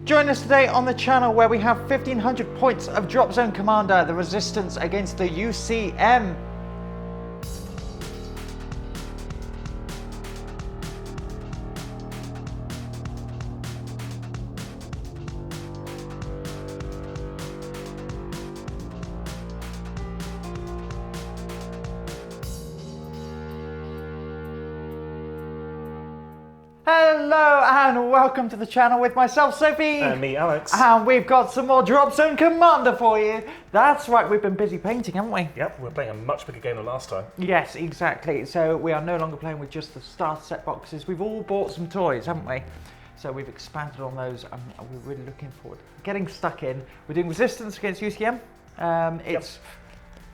Join us today on the channel where we have 1500 points of Dropzone Commander, the resistance against the UCM. Hello and welcome to the channel with myself, Sophie. And me, Alex. And we've got some more Dropzone Commander for you. That's right, we've been busy painting, haven't we? Yep, we're playing a much bigger game than last time. Yes, exactly. So we are no longer playing with just the starter set boxes. We've all bought some toys, haven't we? So we've expanded on those and we're really looking forward to getting stuck in. We're doing resistance against UCM.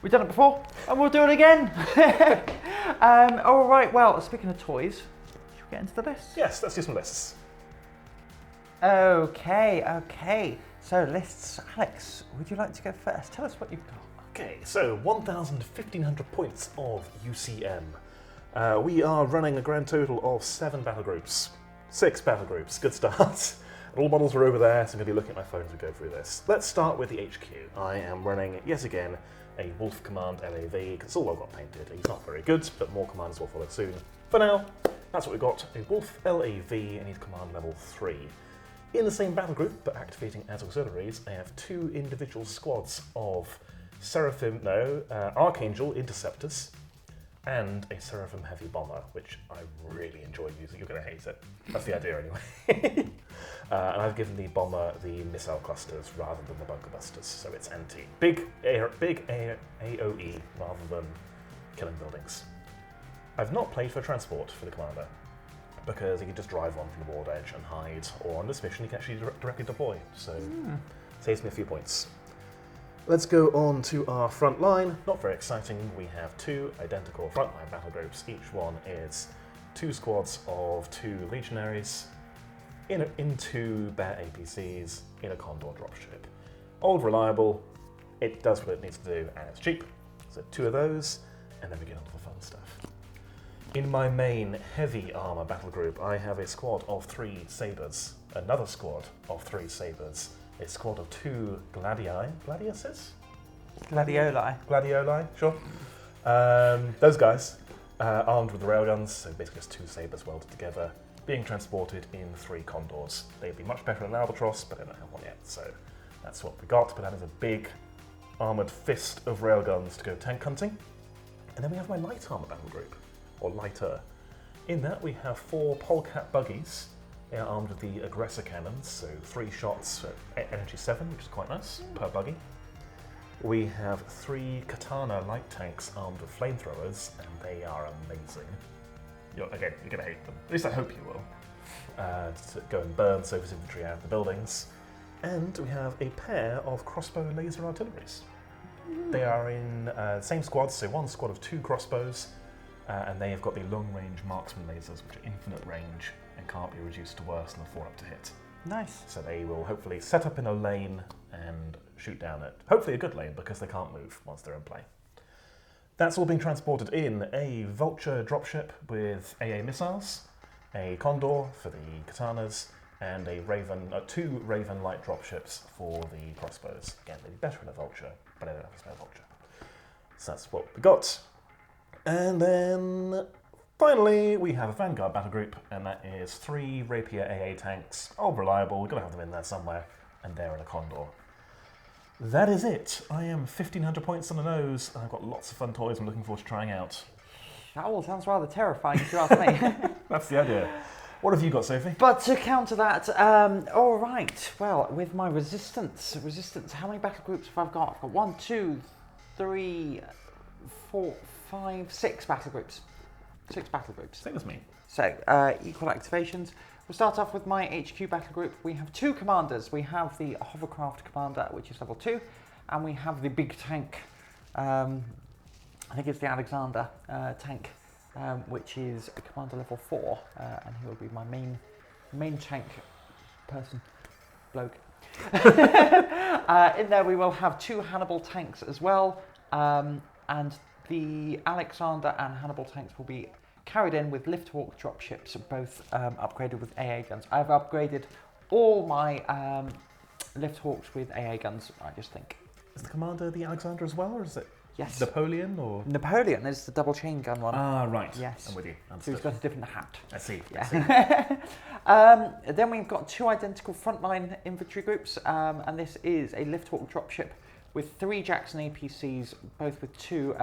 We've done it before and we'll do it again. All right, well, speaking of toys, get into the list? Yes, let's do some lists. Okay. So lists, Alex, would you like to go first? Tell us what you've got. Okay, so 1,1500 points of UCM. We are running a grand total of 6 battle groups. Good start. All models are over there, so I'm going to be looking at my phone as we go through this. Let's start with the HQ. I am running, yet again, a Wolf Command LAV, because it's all I've got painted. He's not very good, but more commanders will follow soon. For now, that's what we've got, a Wolf LAV, and he's command level 3. In the same battle group, but activating as auxiliaries, I have 2 individual squads of Archangel Interceptors, and a Seraphim Heavy Bomber, which I really enjoy using. You're going to hate it. That's the idea anyway. And I've given the Bomber the missile clusters rather than the bunker busters, so it's anti. Big AOE rather than killing buildings. I've not played for transport for the commander, because he can just drive on from the board edge and hide, or on this mission he can actually directly deploy, so saves me a few points. Let's go on to our front line. Not very exciting. We have 2 identical frontline battle groups. Each one is 2 squads of 2 legionaries in 2 bear APCs in a Condor dropship. Old, reliable, it does what it needs to do, and it's cheap. So 2 of those, and then we get on to the fun stuff. In my main heavy armor battle group, I have a squad of 3 sabers, another squad of 3 sabers, a squad of 2 gladiuses? Gladioli, sure. Those guys, armed with the railguns, so basically just 2 sabers welded together, being transported in 3 condors. They'd be much better than an albatross, but I don't have one yet, so that's what we got. But that is a big armored fist of railguns to go tank hunting. And then we have my light armor battle group, or lighter. In that we have 4 Polecat buggies. They are armed with the aggressor cannons, so 3 shots at energy 7, which is quite nice, per buggy. We have 3 Katana light tanks armed with flamethrowers, and they are amazing. You're going to hate them. At least I hope you will. To go and burn Sophie's infantry out of the buildings. And we have a pair of crossbow laser artilleries. They are in the same squads, so 1 squad of 2 crossbows, and they have got the long-range marksman lasers, which are infinite range and can't be reduced to worse than a 4-up to hit. Nice. So they will hopefully set up in a lane and shoot down it. Hopefully a good lane, because they can't move once they're in play. That's all being transported in a Vulture dropship with AA missiles, a Condor for the Katanas, and a Raven, 2 Raven light dropships for the crossbows. Again, they'd be better in a Vulture, but I don't have a spare Vulture. So that's what we got. And then finally, we have a Vanguard battle group, and that is 3 Rapier AA tanks, all reliable. We've got to have them in there somewhere, and they're in a Condor. That is it. I am 1,500 points on the nose, and I've got lots of fun toys I'm looking forward to trying out. That all sounds rather terrifying, if you ask me. That's the idea. What have you got, Sophie? But to counter that, all right, well, with my resistance, how many battle groups have I got? I've got 1, 2, 3, 4, 5, 6 battle groups. 6 battle groups. Same as me. So, equal activations. We'll start off with my HQ battle group. We have 2 commanders. We have the hovercraft commander, which is level 2, and we have the big tank. I think it's the Alexander tank, which is a commander level 4, and he will be my main tank person, bloke. In there we will have 2 Hannibal tanks as well, and the Alexander and Hannibal tanks will be carried in with Lift Hawk dropships, both upgraded with AA guns. I've upgraded all my lift hawks with AA guns, I just think. Is the commander the Alexander as well, or is it Yes. Napoleon? Or Napoleon is the double chain gun one. ah, right. Yes. I'm with you. So he's got a different hat. I see. Yeah. Then we've got 2 identical frontline infantry groups, and this is a lift hawk dropship with 3 Jackson APCs, both with 2.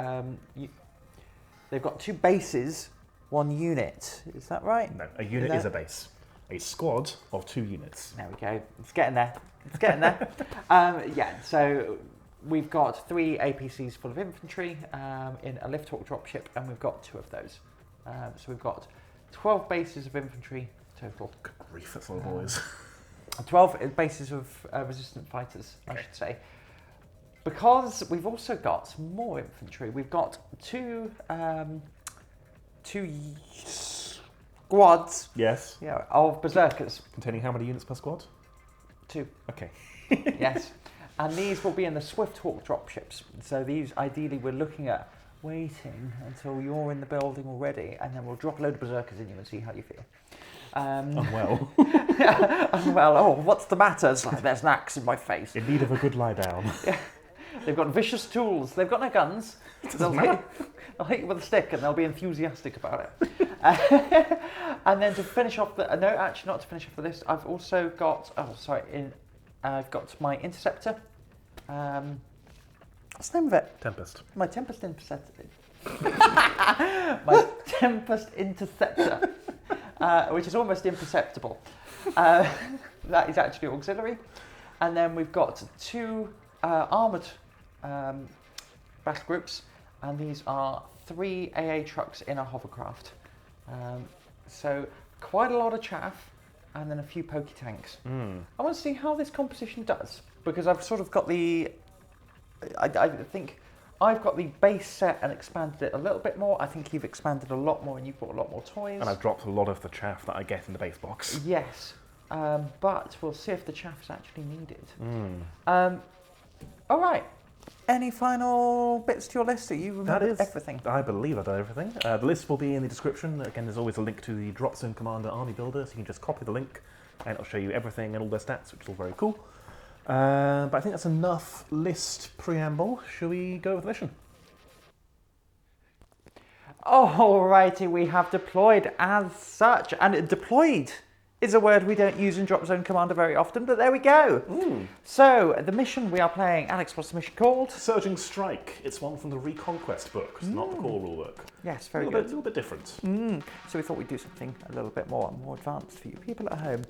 They've got 2 bases, 1 unit. Is that right? No, a unit is a base. A squad of 2 units. There we go. It's getting there. It's getting there. Yeah. So we've got 3 APCs full of infantry in a lift hawk dropship, and we've got 2 of those. So we've got 12 bases of infantry total. Good grief, that's a lot of boys. 12 bases of resistant fighters, I should say. Because we've also got more infantry. We've got 2 squads. Yes. Yeah, of berserkers. Containing how many units per squad? 2. Okay. Yes. And these will be in the Swift Hawk dropships. So these, ideally, we're looking at waiting until you're in the building already, and then we'll drop a load of berserkers in you and see how you feel. Unwell. Unwell. Oh, what's the matter? It's like, there's an axe in my face. In need of a good lie down. Yeah. They've got vicious tools. They've got no guns. They'll hit you with a stick, and they'll be enthusiastic about it. And then to finish off the no, actually not to finish off the list, I've also got I've got my interceptor. What's the name of it? Tempest. My Tempest Interceptor. My Tempest Interceptor, which is almost imperceptible. That is actually auxiliary. And then we've got 2 armoured battle groups, and these are 3 AA trucks in a hovercraft. So quite a lot of chaff, and then a few pokey tanks. I want to see how this composition does, because I've sort of got the... I think I've got the base set and expanded it a little bit more. I think you've expanded a lot more, and you've bought a lot more toys. And I've dropped a lot of the chaff that I get in the base box. Yes, but we'll see if the chaff is actually needed. All right. Any final bits to your list? Are you remember everything? I believe I've done everything. The list will be in the description. Again, there's always a link to the Dropzone Commander Army Builder, so you can just copy the link, and it'll show you everything and all their stats, which is all very cool. But I think that's enough list preamble. Shall we go with the mission? Alrighty, we have deployed as such, and deployed is a word we don't use in Dropzone Commander very often, but there we go. So, the mission we are playing, Alex, what's the mission called? Surging Strike. It's one from the Reconquest book, it's not the core rulebook. Yes, very good. A little bit different. So we thought we'd do something a little bit more advanced for you people at home.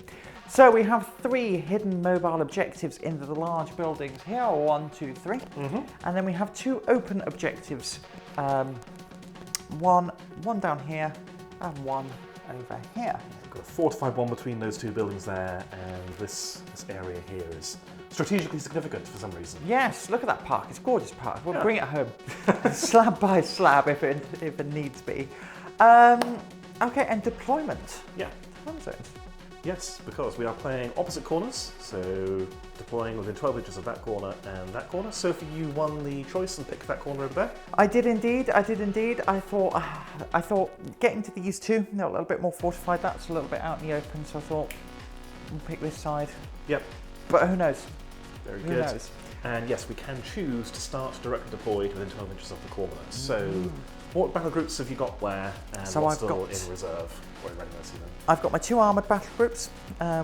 So we have 3 hidden mobile objectives in the large buildings here, 1, 2, 3. And then we have 2 open objectives, one down here and 1 over here. Got a fortified one between those 2 buildings there, and this area here is strategically significant for some reason. Yes, look at that park. It's a gorgeous park. We'll bring it home, slab by slab, if it needs be. Okay, and deployment. Yeah. Time zones. Yes, because we are playing opposite corners, so deploying within 12 inches of that corner and that corner. Sophie, you won the choice and picked that corner over there. I did indeed. I thought getting to these 2, they're a little bit more fortified. That's a little bit out in the open, so I thought we'll pick this side. Yep. But who knows? Very who good. Knows? And yes, we can choose to start directly deployed within 12 inches of the corner. So, what battle groups have you got where, and so what's I've still got in reserve or in readiness even? I've got my 2 armoured battle groups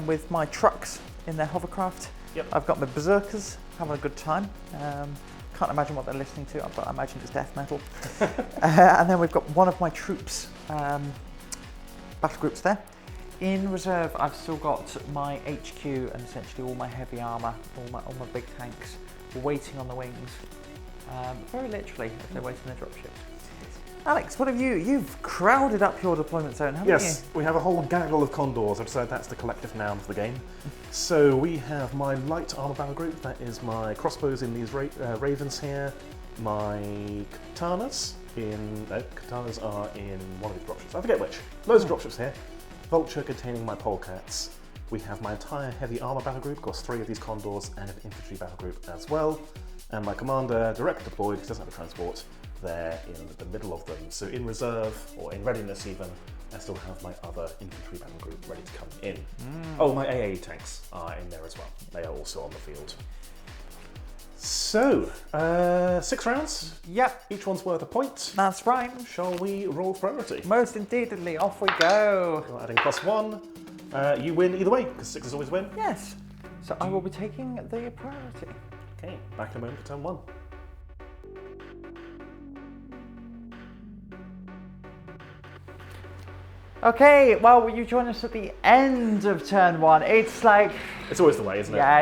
with my trucks in their hovercraft. Yep. I've got my berserkers having a good time. Can't imagine what they're listening to, but I imagine it's death metal. And then we've got one of my troops battle groups there. In reserve, I've still got my HQ and essentially all my heavy armour, all my big tanks waiting on the wings. Very literally, if they're waiting in the dropship. Alex, what have you've crowded up your deployment zone, haven't you? Yes, we have a whole gaggle of condors. I've decided that's the collective noun for the game. So we have my light armor battle group. That is my crossbows in these ravens here. My katanas katanas are in one of these dropships. I forget which. Loads of dropships here. Vulture containing my polecats. We have my entire heavy armor battle group. Of course, 3 of these condors and an infantry battle group as well. And my commander, direct deployed, because he doesn't have a transport, there in the middle of them. So in reserve, or in readiness even, I still have my other infantry battle group ready to come in. Oh, my AA tanks are in there as well. They are also on the field. So, 6 rounds. Yep, Each one's worth a point. that's right. Shall we roll priority? Most indeedly, off we go. We're adding +1. You win either way, because 6 is always win. Yes. So I will be taking the priority. Okay, back in a moment for turn 1. Okay, well, you join us at the end of turn 1. It's like, It's always the way, isn't it? yeah,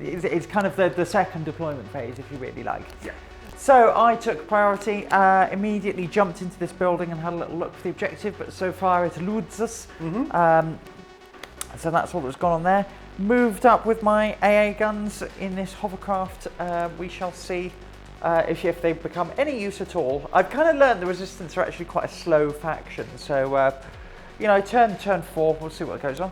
it's kind of the second deployment phase, if you really like. Yeah. So I took priority, immediately jumped into this building and had a little look for the objective, but so far it eludes us. So that's all that's gone on there. Moved up with my AA guns in this hovercraft. We shall see if they become any use at all. I've kind of learned the Resistance are actually quite a slow faction, so you know, turn 4, we'll see what goes on.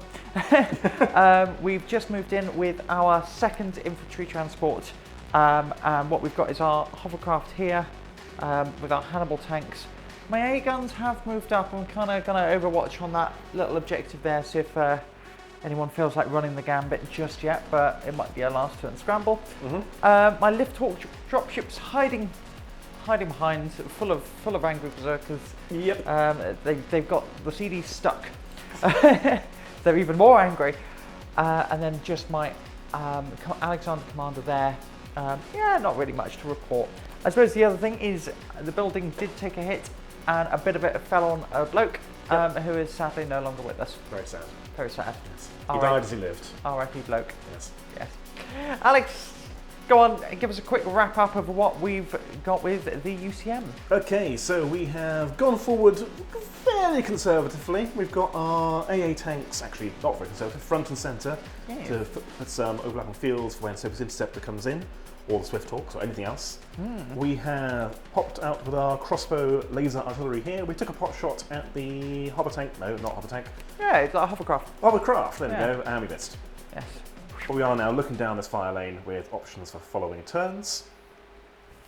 We've just moved in with our 2nd infantry transport, and what we've got is our hovercraft here with our Hannibal tanks. My AA guns have moved up. I'm kind of going to overwatch on that little objective there, see if anyone feels like running the gambit just yet, but it might be a last turn scramble. My lift hawk dropships hiding behind, full of angry berserkers. Yep. They've got the CDs stuck. They're even more angry. And then just my Alexander commander there. Yeah, not really much to report. I suppose the other thing is the building did take a hit, and a bit of it fell on a bloke who is sadly no longer with us. Very sad. Very sad. Yes. He died as he lived. R.I.P. bloke. Yes. Yes. Alex, go on, give us a quick wrap up of what we've got with the UCM. Okay, so we have gone forward fairly conservatively. We've got our AA tanks, actually not very conservative, front and centre, to put some overlapping fields for when Sophie's interceptor comes in, or the Swift Hawks, or anything else. We have popped out with our crossbow laser artillery here. We took a pot shot at the hover tank. No, not hover tank. Yeah, it's like a hovercraft. Hovercraft, there we go, and we missed. Yes. But we are now looking down this fire lane with options for following turns.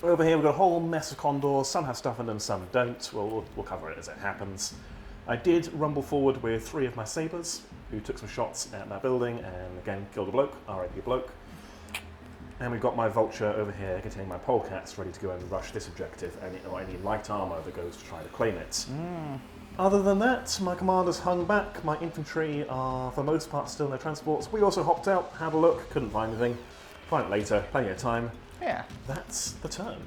Over here we've got a whole mess of condors. Some have stuff in them, some don't. We'll cover it as it happens. I did rumble forward with 3 of my sabres, who took some shots at that building and again killed a bloke, R.I.P. bloke. And we've got my vulture over here containing my polecats ready to go and rush this objective, or any light armour that goes to try to claim it. Other than that, my commanders hung back. My infantry are, for the most part, still in their transports. We also hopped out, had a look, couldn't find anything. Find it later, plenty of time. Yeah. That's the turn.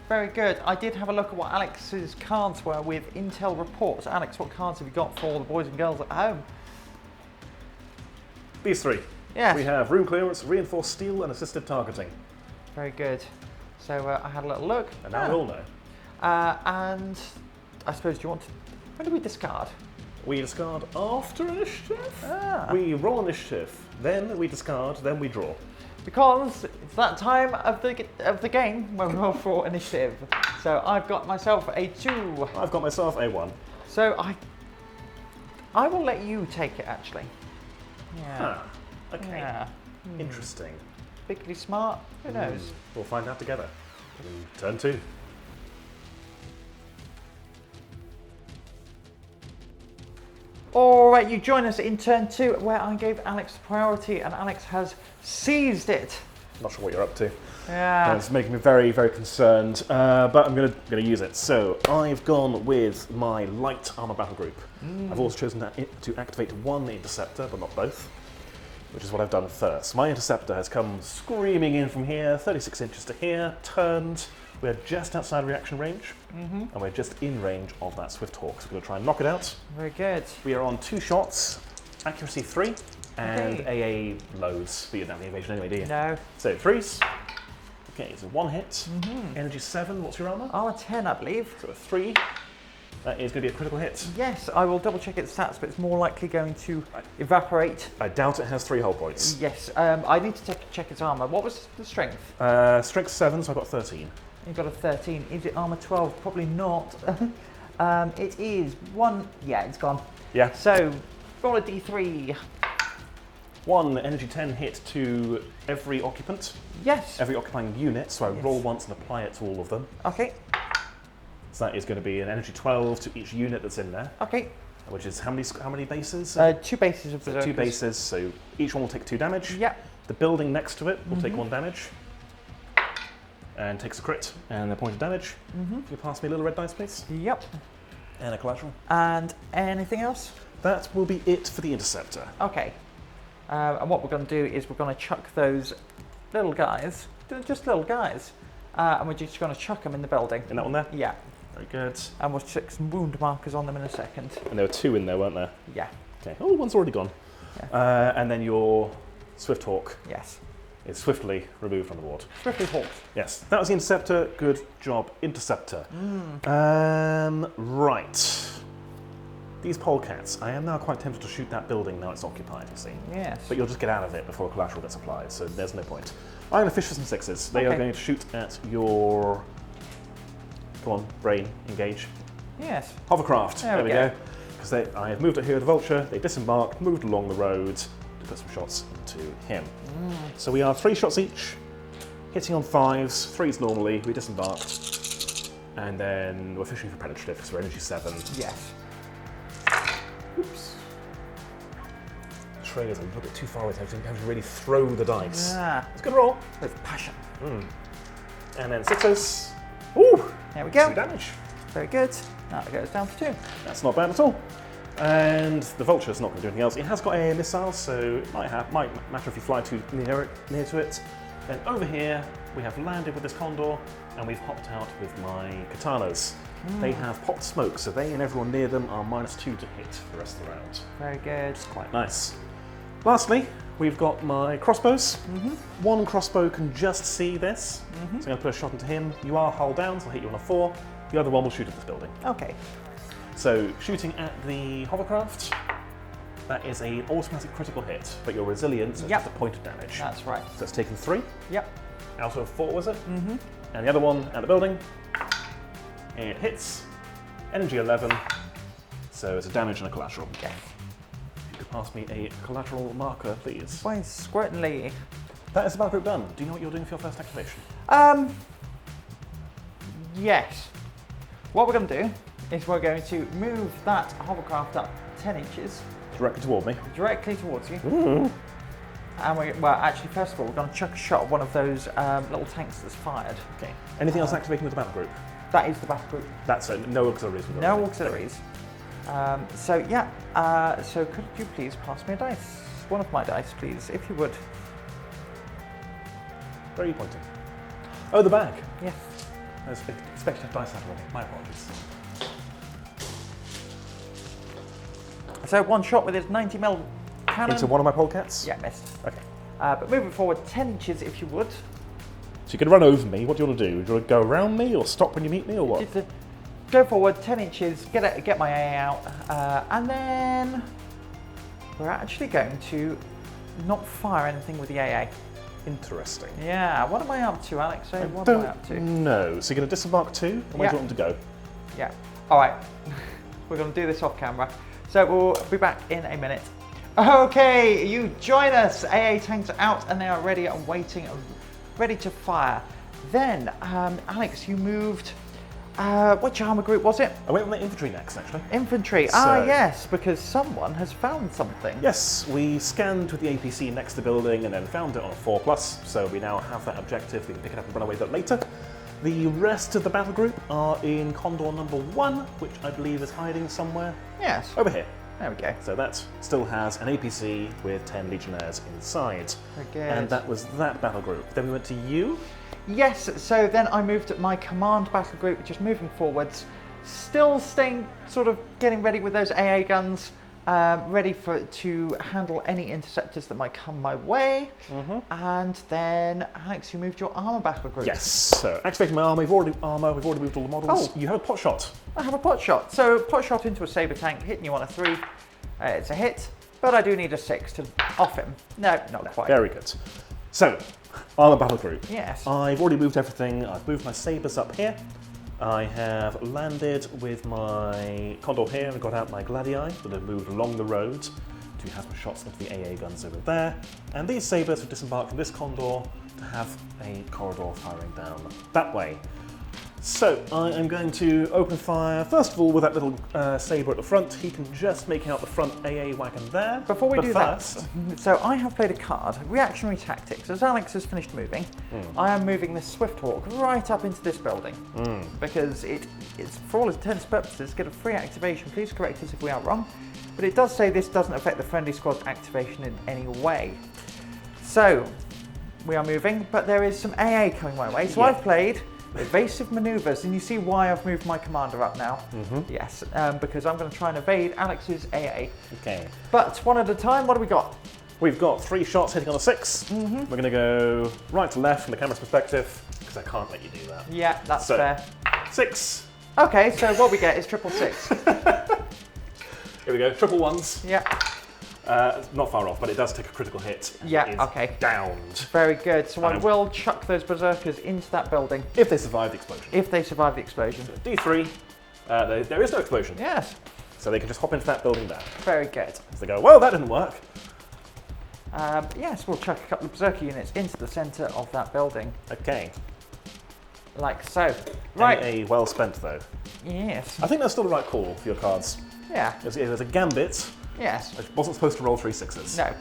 Very good. I did have a look at what Alex's cards were with Intel reports. Alex, what cards have you got for the boys and girls at home? These 3. Yes. We have room clearance, reinforced steel, and assisted targeting. Very good. So I had a little look. And now we all know. And I suppose, do you want to... When do we discard? We discard after initiative. Ah. We roll initiative, then we discard, then we draw. Because it's that time of the game when we roll for initiative. So I've got myself a 2. I've got myself a 1. So I will let you take it, actually. Yeah. Huh. Okay. Yeah. Interesting. Bigly smart? Who knows? We'll find out together. Turn 2. All right, you join us in turn 2, where I gave Alex priority, and Alex has seized it. Not sure what you're up to. Yeah. It's making me very, very concerned, but I'm going to use it. So I've gone with my light armor battle group. I've also chosen to activate 1 interceptor, but not both, which is what I've done first. My interceptor has come screaming in from here, 36 inches to here, turned. We're just outside reaction range, and we're just in range of that Swift Hawk. So we're going to try and knock it out. Very good. We are on 2 shots, accuracy 3, and AA loads. But you don't have the evasion anyway, do you? No. So 3s. Okay, so 1 hit. Energy 7. What's your armor? Armor 10, I believe. So a 3. That is going to be a critical hit. Yes, I will double check its stats, but it's more likely going to evaporate. I doubt it has 3 hull points. Yes, I need to check its armor. What was the strength? Strength 7, so I got 13. You've got a 13. Is it armor 12? Probably not. It is 1. Yeah, it's gone. Yeah. So, roll a d3. 1 energy 10 hit to every occupant. Yes. Every occupying unit, so I roll once and apply it to all of them. Okay. So that is going to be an energy 12 to each unit that's in there. Okay. which is how many bases? 2 bases of So berserkers. 2 bases, so each one will take 2 damage. Yep. The building next to it will take 1 damage. And takes a crit and a point of damage. If you pass me a little red dice, please. Yep. And a collateral. And anything else? That will be it for the interceptor. Okay. And what we're going to do is we're going to chuck those little guys, just little guys, and we're just going to chuck them in the building. In that one there? Yeah. Very good. And we'll stick some wound markers on them in a second. And there were 2 in there, weren't there? Yeah. Okay. Oh, one's already gone. Yeah. And then your Swift Hawk Yes. is swiftly removed from the board. Swiftly hawked. Yes, that was the interceptor. Good job, interceptor. Right. These polecats. I am now quite tempted to shoot that building now it's occupied, you see. Yes. But you'll just get out of it before collateral gets applied, so there's no point. I'm going to fish for some 6s. They are Okay. going to shoot at your... Come on, brain, engage. Yes. Hovercraft. There we go. Because I have moved it here with the vulture. They disembarked, moved along the road to put some shots into him. So we are 3 shots each, hitting on 5s, 3s normally. We disembarked, and then we're fishing for penetrative because we're energy 7. Yes. Oops. Tray is a little bit too far away to have to really throw the dice. Ah, It's a good roll. with passion. And then 6s. Ooh! There we go. 2 damage. Very good. Now it goes down to 2. That's not bad at all. And the vulture's not going to do anything else. It has got a missile, so it might matter if you fly too near to it. Then over here, we have landed with this condor, and we've hopped out with my katanas. They have popped smoke, so they and everyone near them are -2 to hit for the rest of the round. Very good. Quite nice. Lastly, we've got my crossbows. One crossbow can just see this, so I'm going to put a shot into him. You are hull down, so I'll hit you on a 4. The other one will shoot at this building. Okay. So, shooting at the hovercraft, that is an automatic critical hit, but your resilience is Yep. just a point of damage. That's right. So it's taken 3 Yep. out of 4, was it? And the other one at the building, it hits, energy 11, so it's a damage and a collateral. Yes. You could pass me a collateral marker, please. Why, certainly. That is the battle group done. Do you know what you're doing for your first activation? Yes. What we're going to do is we're going to move that hovercraft up 10 inches Directly toward me. directly towards you. And actually, first of all, we're going to chuck a shot at one of those little tanks that's fired. Okay. Anything else activating with the battle group? That is the battle group. That's no auxiliaries. we've got. No auxiliaries. So could you please pass me a dice? One of my dice, please, if you would. Where are you pointing? Oh, the bag. Yes. I was expecting to have dice out already. My apologies. So one shot with his 90mm cannon. Into one of my polecats? Yeah, missed. Okay. But moving forward 10 inches, if you would. So you can run over me. What do you want to do? Do you want to go around me or stop when you meet me or what? Just, go forward 10 inches, get my AA out, and then we're actually going to not fire anything with the AA. Interesting. Yeah, what am I up to, Alex? So what am I up to? No. So you're going to disembark 2? And where do you want them to go? Yeah. All right. We're going to do this off camera. So we'll be back in a minute. Okay, you join us. AA tanks are out and they are ready and waiting, ready to fire. Then, Alex, you moved. Which armor group was it? I went with my infantry next, actually. Infantry. Yes, because someone has found something. Yes, we scanned with the APC next to the building and then found it on a 4+, so we now have that objective. We can pick it up and run away with it later. The rest of the battle group are in Condor number 1, which I believe is hiding somewhere Yes. over here. There we go. So that still has an APC with 10 Legionnaires inside. Very good. And that was that battle group. Then we went to you. Yes, so then I moved at my command battle group, just moving forwards, still staying, sort of getting ready with those AA guns, ready to handle any interceptors that might come my way. And then, Alex, you moved your armor battle group. Yes. So activating my armor. We've already moved all the models. Oh. You have a pot shot. I have a pot shot. So pot shot into a saber tank, hitting you on a 3. It's a hit, but I do need a 6 to off him. No, not quite. Very good. So, armor battle group. Yes. I've already moved everything. I've moved my sabers up here. I have landed with my condor here and got out my gladii that have moved along the road to have some shots into the AA guns over there. And these sabers have disembarked from this condor to have a corridor firing down that way. So I am going to open fire, first of all, with that little sabre at the front. He can just make out the front AA wagon there. Before we do first, that, so I have played a card, Reactionary Tactics. As Alex has finished moving, I am moving this Swift Hawk right up into this building because it's, for all intents and purposes, get a free activation. Please correct us if we are wrong. But it does say this doesn't affect the friendly squad's activation in any way. So, we are moving, but there is some AA coming my way. So I've played evasive manoeuvres, and you see why I've moved my commander up now. Yes, because I'm going to try and evade Alex's AA. Okay. But one at a time, what do we got? We've got 3 shots hitting on a 6. We're going to go right to left from the camera's perspective, because I can't let you do that. Yeah, that's fair. 6. Okay, so what we get is 666. Here we go, triple 1s. Yeah. Not far off, but it does take a critical hit. Yeah, okay. Downed. Very good. So I will chuck those berserkers into that building. If they survive the explosion. If they survive the explosion. So D3, there is no explosion. Yes. So they can just hop into that building there. Very good. So they go, well, that didn't work. Yes, we'll chuck a couple of berserker units into the centre of that building. Okay. Like so. Right. A well spent, though. Yes. I think that's still the right call for your cards. Yeah. There's a gambit. Yes. I wasn't supposed to roll 3 6s. No.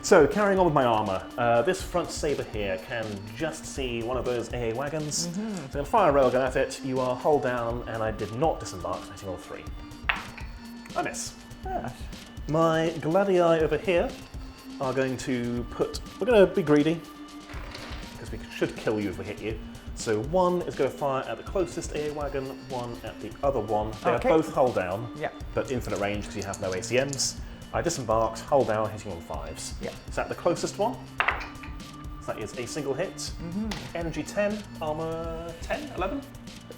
So, carrying on with my armour, this front sabre here can just see one of those AA wagons. So I'm going to fire a railgun at it. You are hull down, and I did not disembark, hitting all 3. I miss. Yes. My Gladii over here are going to we're going to be greedy, because we should kill you if we hit you. So 1 is going to fire at the closest AA wagon, 1 at the other one. They are both hull down, but infinite range because you have no ACMs. I disembarked, hull down, hitting on 5s. Yeah. Is that the closest one? So that is a single hit. Energy 10, armour 10, 11?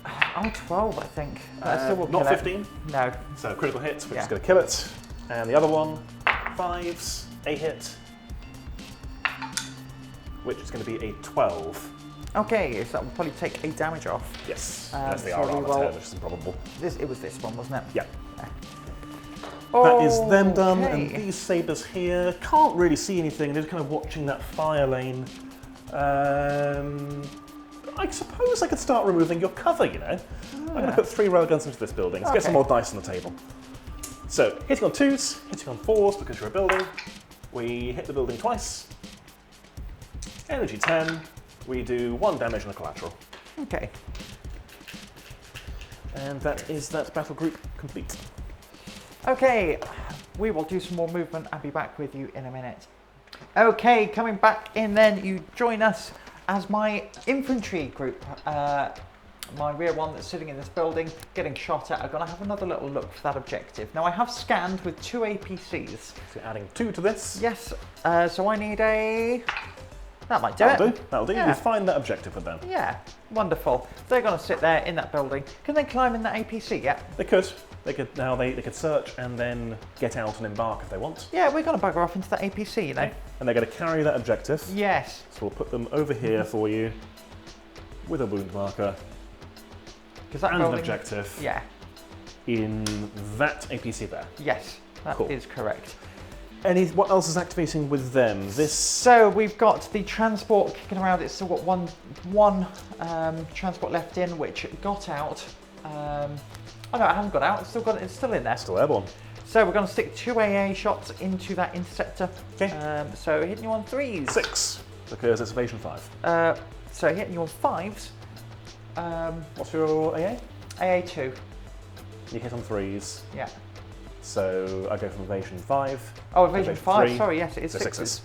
Oh, 12, I think. Not 15? No. So critical hit, which is going to kill it. And the other one, 5s, a hit, which is going to be a 12. Okay, so that will probably take 8 damage off. Yes, that's the armour 10, which is improbable. It was this one, wasn't it? Yeah. That is them done, and these sabres here can't really see anything. They're just kind of watching that fire lane. I suppose I could start removing your cover, you know. I'm going to put 3 railguns into this building. Let's get some more dice on the table. So, hitting on 2s, hitting on 4s because you're a building. We hit the building twice. Energy 10. We do 1 damage on a collateral. Okay. And that is that battle group complete. Okay, we will do some more movement. I'll be back with you in a minute. Okay, coming back in then, you join us as my infantry group. My rear one that's sitting in this building, getting shot at. I'm going to have another little look for that objective. Now I have scanned with 2 APCs. So you're adding 2 to this? Yes, so I need a... That might do That'll do. You'll find that objective with them. Yeah, wonderful. They're going to sit there in that building. Can they climb in that APC yet? They could. They could search and then get out and embark if they want. Yeah, we're going to bugger off into that APC, you know. And they're going to carry that objective. Yes. So we'll put them over here for you with a wound marker and an objective. Yeah. In that APC there. Yes, that is correct. What else is activating with them? So we've got the transport kicking around. It's still got one transport left in, which got out. Oh no, it hasn't got out. It's still in there. Still airborne. So we're going to stick 2 AA shots into that interceptor. Okay. So hitting you on 3s. 6, because it's evasion 5. So hitting you on 5s. What's your AA? AA 2. You hit on 3s. Yeah. So I go from evasion 5. Oh, evasion 5. 3, Sorry, yes, it is so 6s.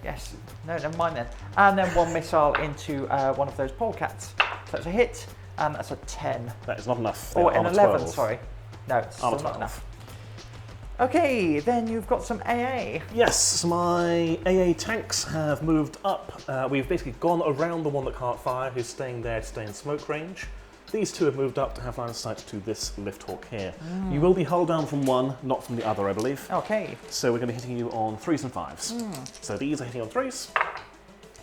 Yes. No, never mind then. And then 1 missile into one of those polecats. So that's a hit. And that's a 10. That is not enough. Or an 11, sorry. No, it's still not enough. Okay, then you've got some AA. Yes, my AA tanks have moved up. We've basically gone around the one that can't fire, who's staying there to stay in smoke range. These 2 have moved up to have line of sight to this lift hawk here. You will be hull down from one, not from the other, I believe. Okay. So we're going to be hitting you on 3s and 5s. So these are hitting on 3s,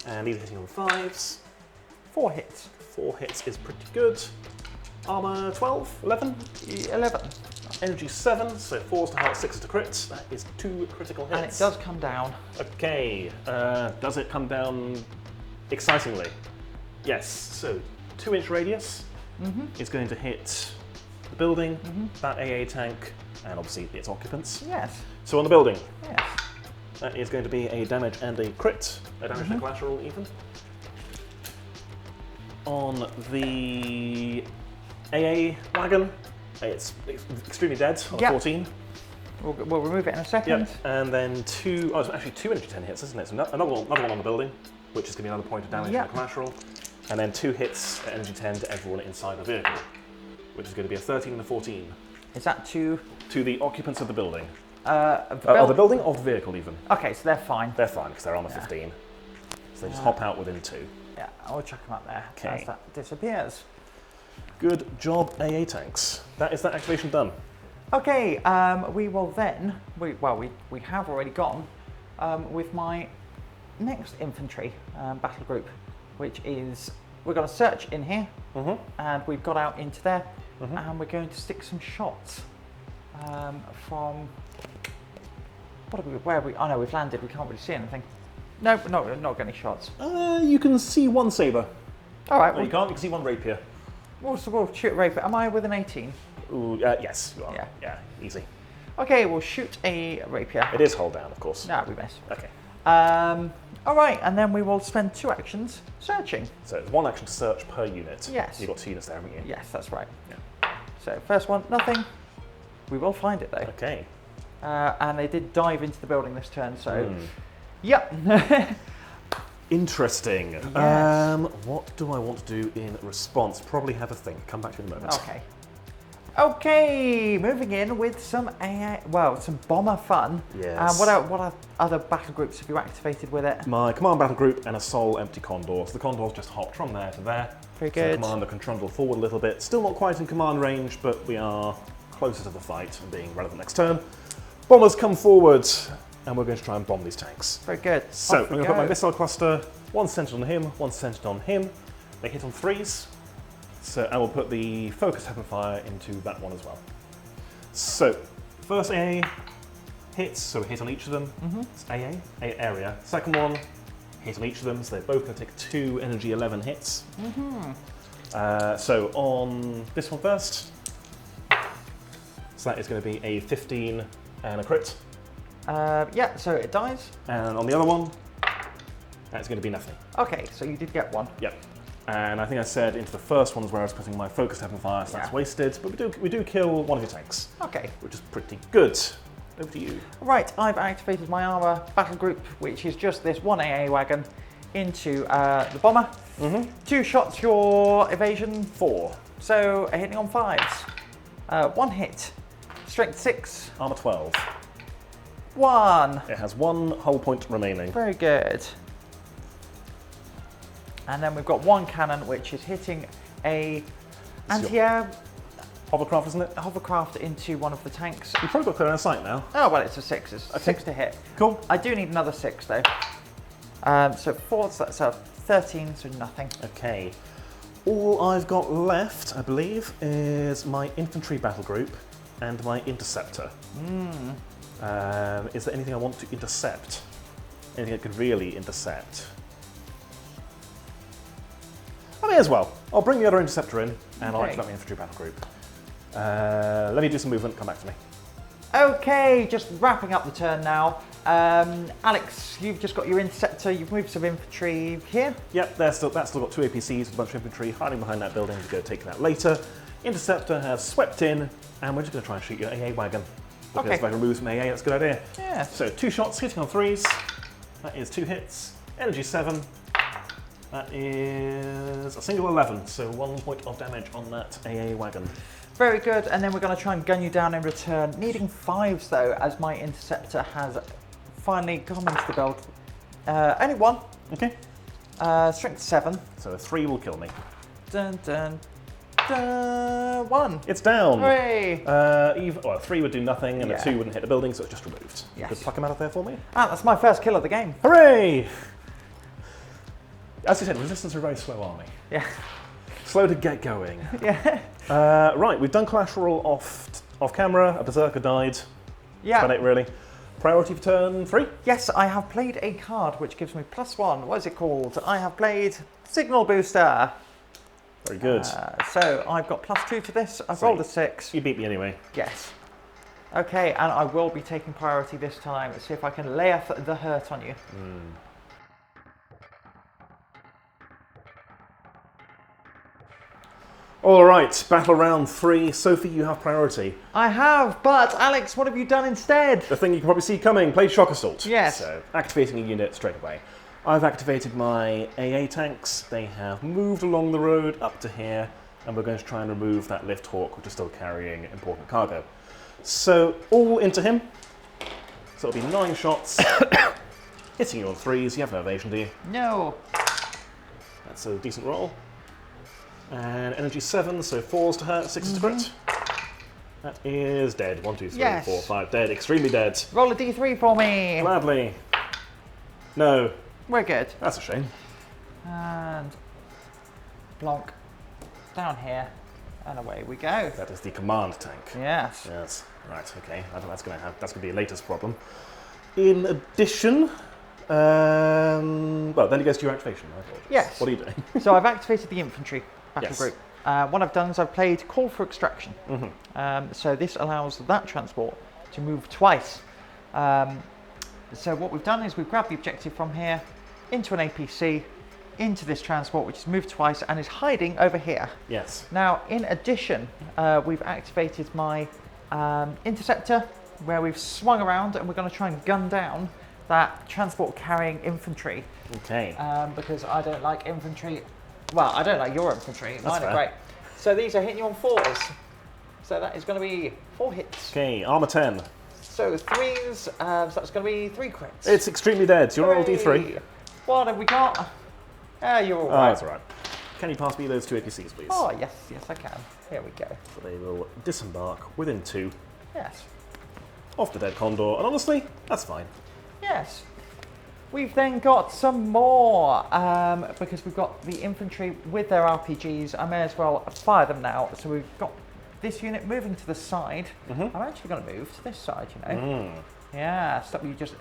and these are hitting on 5s. 4 hits. 4 hits is pretty good. Armour 12, 11? 11. Energy 7, so 4s to heart, 6s to crit. That is 2 critical hits. And it does come down. Okay, does it come down excitingly? Yes, so 2-inch radius is going to hit the building, that AA tank, and obviously its occupants. Yes. So on the building, Yes. that is going to be a damage and a crit, a damage and collateral even. On the AA wagon, it's extremely dead on a 14. We'll remove it in a second. Yep. And then it's actually 2 energy 10 hits, isn't it? So another one on the building, which is going to be another point of damage and collateral. And then 2 hits at energy 10 to everyone inside the vehicle, which is going to be a 13 and a 14. Is that to the occupants of the building? of the building or the vehicle even? Okay, so they're fine. They're fine because they're on the 15. So they just hop out within 2. Yeah, I'll chuck them up there Okay. as that disappears. Good job, AA tanks. That is that activation done. Okay, we will then, we have already gone with my next infantry battle group, which is, we're going to search in here, and we've got out into there, and we're going to stick some shots from, where are we, oh no, we've landed, we can't really see anything. No, not getting any shots. You can see one saber. All right. No, you can't, you can see one rapier. We'll shoot rapier. Am I with an 18? Ooh, yes, you are. Yeah. Yeah, easy. Okay, we'll shoot a rapier. It is hold down, of course. No, we miss. Okay. All right, and then we will spend 2 actions searching. So it's 1 action to search per unit. Yes. You've got 2 units there, haven't you? Yes, that's right. Yeah. So first one, nothing. We will find it though. Okay. And they did dive into the building this turn, so yep. Interesting. Yes. What do I want to do in response? Probably have a think. Come back to you in a moment. Okay. Okay, moving in with some some bomber fun. Yes. What other battle groups have you activated with it? My command battle group and a sole empty condor. So the condor's just hopped from there to there. Very So good. the commander can trundle forward a little bit. Still not quite in command range, but we are closer to the fight and being relevant next turn. Bombers come forward, and we're going to try and bomb these tanks. Very good. So I'm Off we going to put go. my missile cluster, 1 centered on him, 1 centered on him. They hit on 3s. So I will put the focus heaven fire into that one as well. So first AA hits, so hit on each of them. It's AA area. Second one, hit on each of them, so they're both going to take 2 energy 11 hits. So on this one first, so that is going to be a 15 and a crit. Yeah, so it dies. And on the other one, that's going to be nothing. Okay, so you did get one. Yep. And I think I said into the first ones where I was putting my focused heaven fire, so that's Yeah. wasted. But we do kill one of your tanks, Okay. which is pretty good. Over to you. Right, I've activated my armor battle group, which is just this 1 AA wagon, into the bomber. 2 shots, your evasion 4. So a hitting on 5s. 1 hit. Strength 6. Armor 12. 1. It has 1 hull point remaining. Very good. And then we've got 1 cannon, which is hitting a anti-air Hovercraft, isn't it? hovercraft into one of the tanks. You've probably got clear line of sight now. Oh, well, it's a 6. It's a 6 to hit. Cool. I do need another 6, though. So 4, so that's a 13, so nothing. Okay. All I've got left, I believe, is my infantry battle group and my interceptor. Is there anything I want to intercept? Anything I could really intercept? I may as well. I'll bring the other interceptor in and I'll Okay. activate my infantry battle group. Let me do some movement, come back to me. Okay, just wrapping up the turn now. Alex, you've just got your interceptor. You've moved some infantry here. Yep, that's still got 2 APCs with a bunch of infantry hiding behind that building to go take that later. Interceptor has swept in, and we're just going to try and shoot your AA wagon. Because Okay. if I can remove some AA, that's a good idea. Yeah. So 2 shots, hitting on 3s. That is 2 hits. Energy 7. That is a single 11, so 1 point of damage on that AA wagon. Very good, and then we're going to try and gun you down in return. Needing 5s though, as my interceptor has finally come into the build. Only 1. Okay. Strength 7. So a 3 will kill me. Dun dun dun. 1. It's down. Hooray! A 3 would do nothing, and Yeah. a 2 wouldn't hit the building, so it's just removed. Yes. Could pluck him out of there for me. Ah, that's my first kill of the game. Hooray! As I said, Resistance are a very slow army. Yeah. Slow to get going. Yeah. Right, we've done collateral off camera. A berserker died. Yeah. About it, really. Priority for turn 3. Yes, I have played a card which gives me +1. What is it called? I have played Signal Booster. Very good. So I've got +2 to this. I've So rolled a 6. You beat me anyway. Yes. Okay, and I will be taking priority this time. Let's see if I can lay off the hurt on you. All right, battle round 3. Sophie, you have priority. I have, but Alex, what have you done instead? The thing you can probably see coming, play Shock Assault. Yes. So, activating a unit straight away. I've activated my AA tanks. They have moved along the road up to here, and we're going to try and remove that Lift Hawk, which is still carrying important cargo. So, all into him. So it'll be 9 shots. Hitting you on 3s. You have no evasion, do you? No. That's a decent roll. And energy 7, so 4s to hurt, 6s to crit. That is dead. 1, 2, 3, Yes. 4, 5. Dead. Extremely dead. Roll a d3 for me. Gladly. No. We're good. That's a shame. And Blonk down here, and away we go. That is the command tank. Yes. Yes. Right. Okay. I think that's going to be a latest problem. In addition, well, then it goes to your activation. I apologize. Yes. What are you doing? So I've activated the infantry battle Yes. group. What I've done is I've played Call for Extraction. So this allows that transport to move twice. So what we've done is we've grabbed the objective from here into an APC, into this transport, which has moved twice and is hiding over here. Yes. Now, in addition, we've activated my interceptor, where we've swung around and we're going to try and gun down that transport carrying infantry. Okay. Because I don't like infantry. Well, I don't like your infantry. Mine fair. are great. So these are hitting you on 4s. So that is going to be 4 hits. Okay. Armor 10. So 3s, so that's going to be 3 crits. It's extremely dead. So you're roll D3. 3. What have we got? You're all Oh, right. that's all right. Can you pass me those 2 APCs, please? Oh, yes, I can. Here we go. So they will disembark within 2 Yes. off the dead Condor, and honestly, that's fine. Yes. We've then got some more, because we've got the infantry with their RPGs. I may as well fire them now. So we've got this unit moving to the side. I'm actually going to move to this side, you know. Yeah, stop you just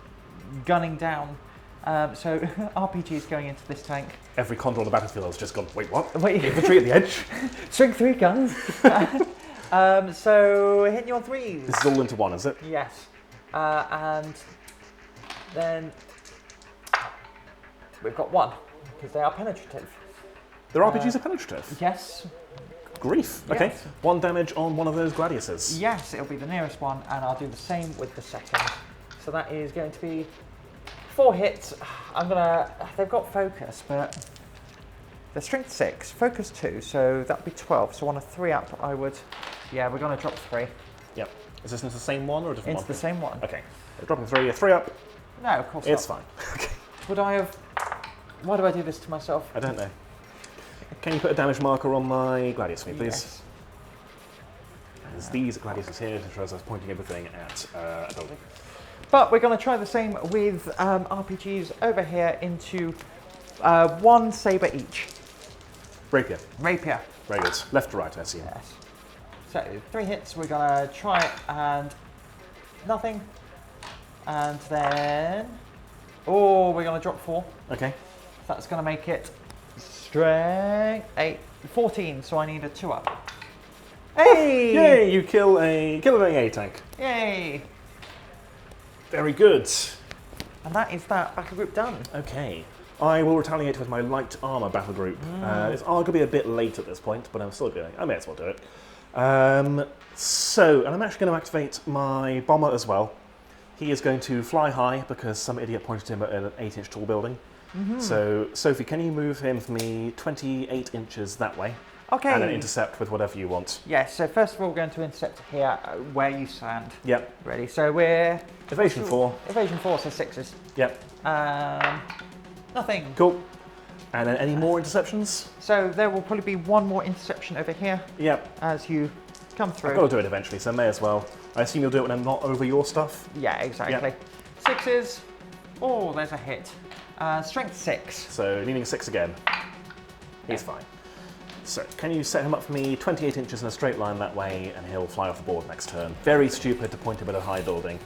gunning down. So RPGs going into this tank. Every Condor on the battlefield has just gone, wait, what? Wait. Infantry at the edge? Strength 3 guns. So hitting you on 3s. This is all into 1, is it? Yes. And then we've got 1, because they are penetrative. Their RPGs are penetrative. Yes. Grief. Okay. Yes. 1 damage on one of those gladiuses. Yes, it'll be the nearest one, and I'll do the same with the second. So that is going to be 4 hits. They've got focus, but they're strength 6, focus 2, so that'd be 12. So on a 3 up, we're going to drop 3. Yep. Is this into the same one or a different Into one? the same one. Okay. Dropping 3, a 3 up. No, of course It's not. fine. Okay. Would I have... Why do I do this to myself? I don't know. Can you put a damage marker on my gladius for me, please? Yes. There's these gladiuses here to show us I was pointing everything at a building. But we're going to try the same with RPGs over here into 1 sabre each. Rapier. Rapier. Very good. Left to right, I see. Yes. So 3 hits, we're going to try it and nothing. And then... Oh, we're going to drop 4. Okay. That's going to make it strength 8, 14, so I need a 2 up. Hey! Yay! You kill an AA tank. Yay! Very good. And that is that battle group done. Okay. I will retaliate with my light armor battle group. It's arguably a bit late at this point, but I'm still doing it. I may as well do it. And I'm actually going to activate my bomber as well. He is going to fly high because some idiot pointed him at an 8-inch tall building. So, Sophie, can you move him for me 28 inches that way? Okay. And then intercept with whatever you want. Yes, so first of all, we're going to intercept here where you stand. Yep. Ready? So we're... Evasion 4. Evasion 4, so 6s. Yep. Nothing. Cool. And then any more interceptions? So there will probably be 1 more interception over here Yep. as you come through. I've got to do it eventually, so may as well. I assume you'll do it when I'm not over your stuff? Yeah, exactly. 6s. Oh, there's a hit. Strength 6. So needing a 6 again. He's fine. So can you set him up for me 28 inches in a straight line that way, and he'll fly off the board next turn. Very stupid to point him at a high building.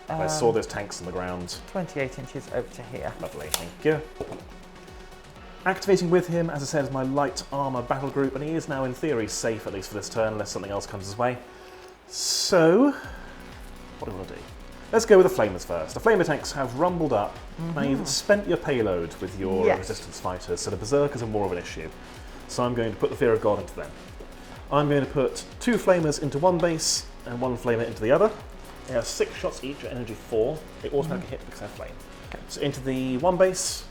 I saw those tanks on the ground. 28 inches over to here. Lovely, thank you. Activating with him, as I said, is my light armour battle group, and he is now in theory safe, at least for this turn, unless something else comes his way. So, what do we want to do? Let's go with the flamers first. The flamer tanks have rumbled up. Now you've spent your payload with your resistance fighters, so the berserkers are more of an issue. So I'm going to put the fear of God into them. I'm going to put 2 flamers into one base and 1 flamer into the other. They have 6 shots each at energy 4. They automatically hit because they're flame. Okay. So into the one base,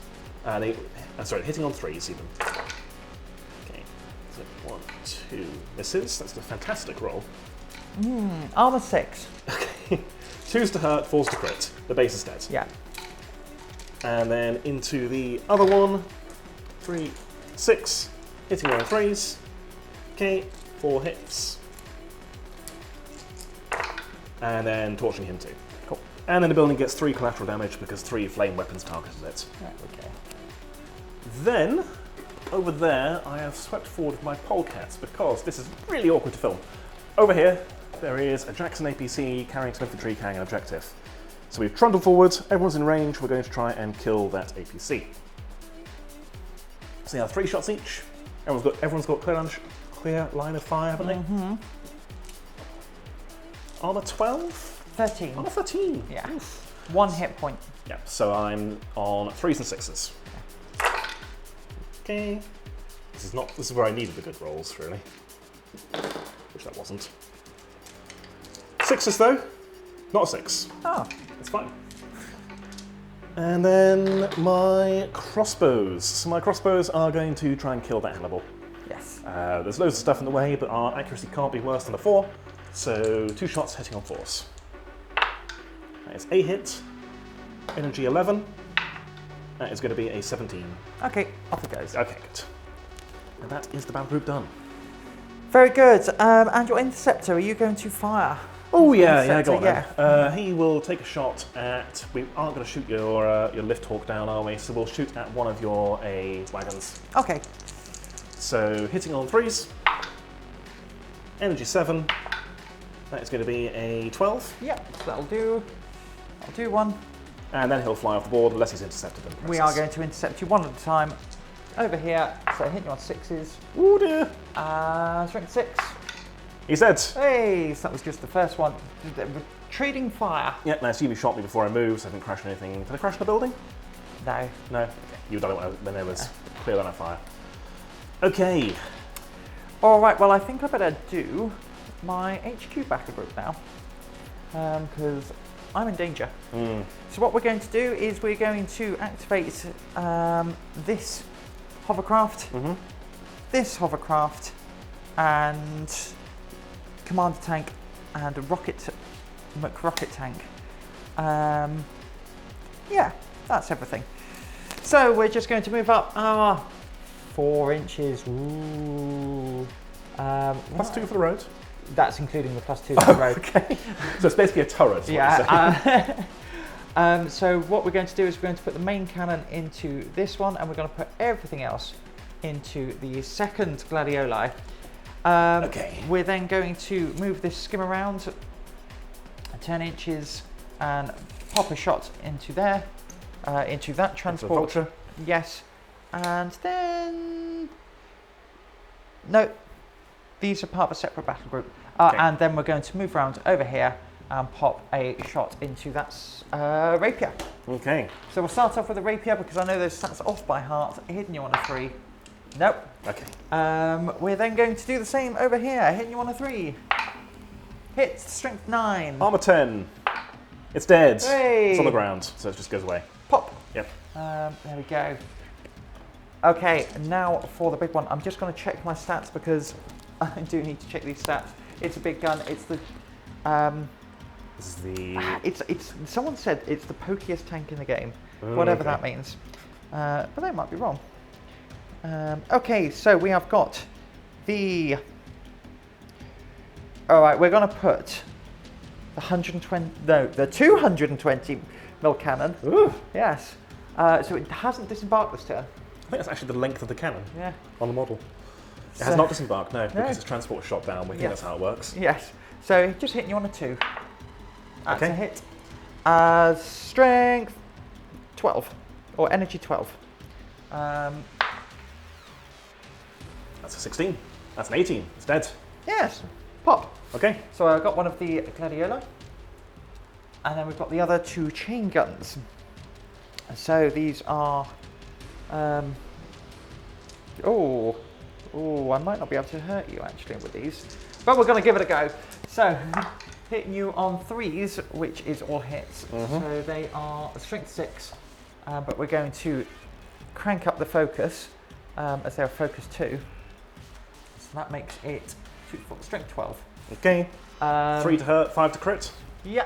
hitting on 3s even. Okay, so 1, 2 misses. That's a fantastic roll. Armor 6. Okay, 2s to hurt, 4s to crit. The base is dead. Yeah. And then into the other one, 3, 6, hitting on 3s. Okay, 4 hits. And then torching him too. Cool. And then the building gets 3 collateral damage because 3 flame weapons targeted it. Okay. Then, over there, I have swept forward with my polecats because this is really awkward to film. Over here, there is a Jackson APC carrying some infantry carrying an objective. So we've trundled forward, everyone's in range, we're going to try and kill that APC. So now 3 shots each. Everyone's got clear line of fire, haven't they? Armor 12? 13. Armor 13. Yeah. Oof. 1 hit point. Yeah, so I'm on 3s and 6s. Okay. This is where I needed the good rolls, really. Which that wasn't. 6s though. Not a 6. Oh. It's fine. And then my crossbows. So my crossbows are going to try and kill that Hannibal. Yes. There's loads of stuff in the way, but our accuracy can't be worse than a 4. So 2 shots hitting on 4s. That is a hit. Energy 11. That is going to be a 17. Okay, off it goes. Okay, good. And that is the battle group done. Very good. And your interceptor, are you going to fire? Oh yeah, go on then. He will take a shot at. We aren't going to shoot your lift hawk down, are we? So we'll shoot at one of your wagons. Okay. So hitting on 3s. Energy 7. That is going to be a 12. Yep, that'll do. I'll do 1. And then he'll fly off the board unless he's intercepted them. We are going to intercept you 1 at a time. Over here, so hitting you on 6s. Oh dear. Strength 6. He's dead. Hey, so that was just the first one. Retreating fire. Yeah, I assume you shot me before I moved, so I didn't crash anything. Did I crash the building? No. No? Okay. You've done it when there was clear line of fire. Okay. Alright, well I think I better do my HQ battle group now. Because I'm in danger. So what we're going to do is we're going to activate this hovercraft, this hovercraft, and commander tank, and a rocket tank. Yeah, that's everything. So we're just going to move up 4 inches. Ooh. +2 for the road. That's including the +2 for the road. Okay. So it's basically a turret. Yeah. So what we're going to do is we're going to put the main cannon into this one, and we're going to put everything else into the second gladioli. Okay. We're then going to move this skim around 10 inches and pop a shot into there, into that transport. Vulture. Yes. And then... No. These are part of a separate battle group. Okay. And then we're going to move around over here and pop a shot into that rapier. Okay. So we'll start off with the rapier because I know those stats off by heart. Hitting you on a 3. Nope. Okay. We're then going to do the same over here. Hitting you on a 3. Hits, strength 9. Armor 10. It's dead. Hey. It's on the ground, so it just goes away. Pop. Yep. There we go. Okay, now for the big one. I'm just going to check my stats because I do need to check these stats. It's a big gun. It's the... This is the... It's. Someone said it's the pokiest tank in the game, whatever that means. But they might be wrong. Okay, so we have got the... All right, we're going to put the 120... No, the 220 mil cannon. Ooh. Yes. So it hasn't disembarked this turn. I think that's actually the length of the cannon on the model. It has not disembarked, no, because its transport shot down. We think that's how it works. Yes. So just hitting you on a 2. That's okay. a hit. Strength 12, or energy 12. That's a 16. That's an 18. It's dead. Yes. Pop. Okay. So I got one of the gladioli. And then we've got the other 2 chain guns. So these are... Oh, I might not be able to hurt you actually with these. But we're going to give it a go. So, hitting you on 3s, which is all hits. So they are strength 6, but we're going to crank up the focus as they're focus 2. So that makes it strength 12. Okay. 3 to hurt, 5 to crit. Yeah.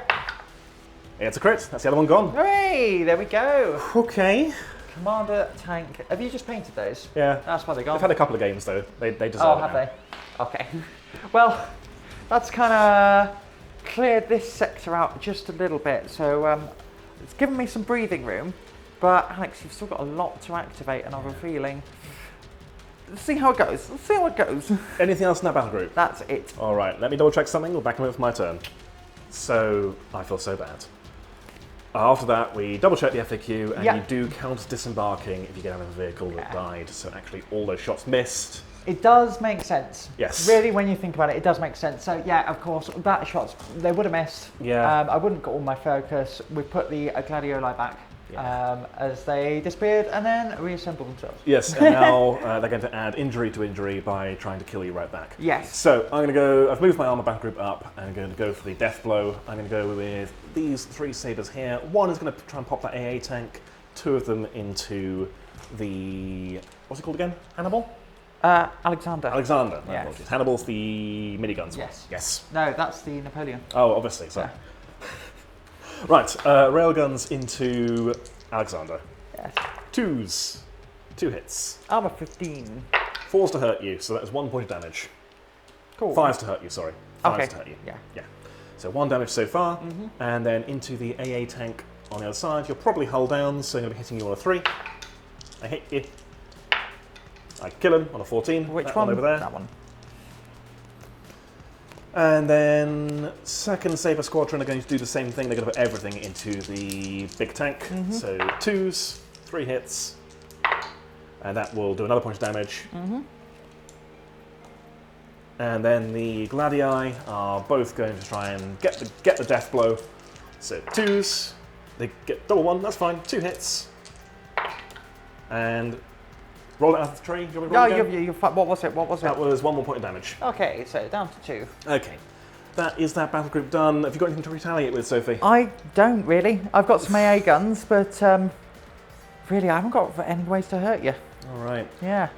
Yeah, it's a crit. That's the other one gone. Hooray! There we go. Okay. Commander tank. Have you just painted those? Yeah. That's why they're gone. They've had a couple of games though. They deserve Oh, it have now. they? Okay. Well, that's kind of cleared this sector out just a little bit. So it's given me some breathing room. But Alex, you've still got a lot to activate, and I have a feeling. Let's see how it goes. Let's see how it goes. Anything else in that battle group? That's it. All right. Let me double check something. We'll back him up for my turn. So I feel so bad. After that, we double check the FAQ, and you do count disembarking if you get out of a vehicle that died. So actually, all those shots missed. It does make sense. Yes. Really, when you think about it, it does make sense. So yeah, of course, that shots they would have missed. Yeah. I wouldn't got all my focus. We put the gladioli back as they disappeared and then reassembled themselves. Yes, and now they're going to add injury to injury by trying to kill you right back. Yes. So I'm going to go. I've moved my armor battle group up. I'm going to go for the death blow. I'm going to go with these 3 sabers here. One is going to try and pop that AA tank. 2 of them into the what's it called again? Hannibal. Alexander. Alexander. No, Yes. apologies. Hannibal's the miniguns. Yes. Yes. No, that's the Napoleon. Oh, obviously. Sorry. Right. Railguns into Alexander. Yes. 2s. 2 hits. Armor 15. 4s to hurt you, so that is 1 point of damage. Cool. 5s to hurt you, sorry. 5s Okay. to hurt you. Yeah. Yeah. So 1 damage so far, and then into the AA tank on the other side. You're probably hull down, so I'm going to be hitting you on a 3. I hit you. I kill him on a 14. Which that one? over there. That one. And then second Saber Squadron are going to do the same thing. They're going to put everything into the big tank. So 2s, 3 hits, and that will do another point of damage. And then the Gladii are both going to try and get the death blow. So 2s, they get double 1. That's fine. 2 hits, and roll it out of the tree. Do you want me to roll it again? What was it? What was That it? was 1 more point of damage. Okay, so down to 2. Okay, that is that battle group done. Have you got anything to retaliate with, Sophie? I don't really. I've got some AA guns, but really, I haven't got any ways to hurt you. All right. Yeah.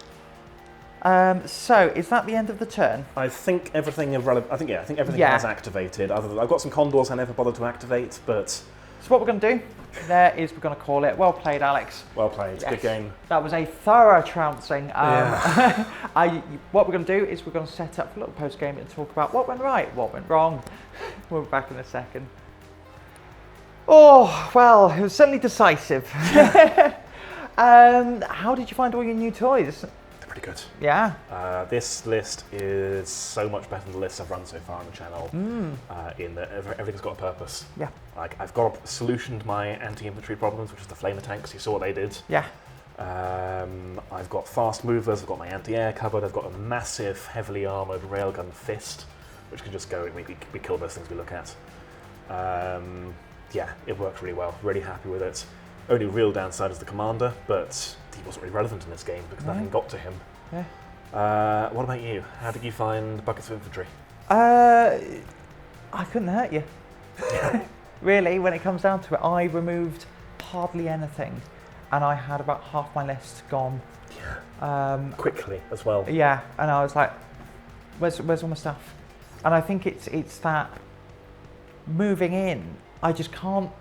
So is that the end of the turn? I think everything of relevant. I think everything Yeah. has activated. Other than, I've got some condors I never bothered to activate, but So what we're going to do there is we're going to call it. Well played, Alex. well played. Yes. Good game. That was a thorough trouncing. Yeah. What we're going to do is we're going to set up a little post game and talk about what went right, what went wrong. We'll be back in a second. Oh, well, it was certainly decisive. How did you find all your new toys? They're pretty good. Yeah. This list is so much better than the lists I've run so far on the channel. In that everything's got a purpose. Yeah. Like I've got a solution to my anti-infantry problems, which is the flamer tanks. You saw what they did. Yeah. I've got fast movers. I've got my anti-air covered. I've got a massive, heavily armored railgun fist, which can just go and we kill those things we look at. Yeah, it works really well. Really happy with it. Only real downside is the commander, but he wasn't really relevant in this game because nothing got to him. Yeah. What about you? How did you find buckets of infantry? I couldn't hurt you. Really, when it comes down to it, I removed hardly anything, and I had about half my list gone. Quickly as well. Yeah, and I was like, "Where's all my stuff?" And I think it's that moving in. I just can't,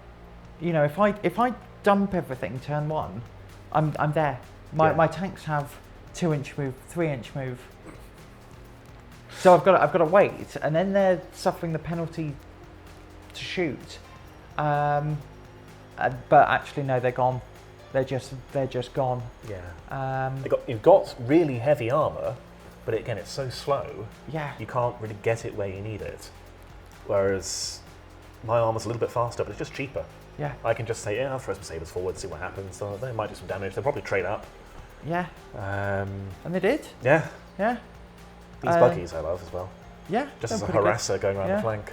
you know, if I dump everything turn 1, I'm there. My tanks have 2-inch move, 3-inch move. So I've got to wait, and then they're suffering the penalty to shoot. But actually, no, they're gone. They're just gone. Yeah. You've got really heavy armor, but again, it's so slow. Yeah. You can't really get it where you need it. Whereas my armor's a little bit faster, but it's just cheaper. Yeah. I can just say, yeah, I'll throw some sabers forward, see what happens. So they might do some damage. They'll probably trade up. Yeah. Um, And they did. yeah. Yeah. These buggies I love as well. Yeah. Just as a pretty good. harasser going around the flank.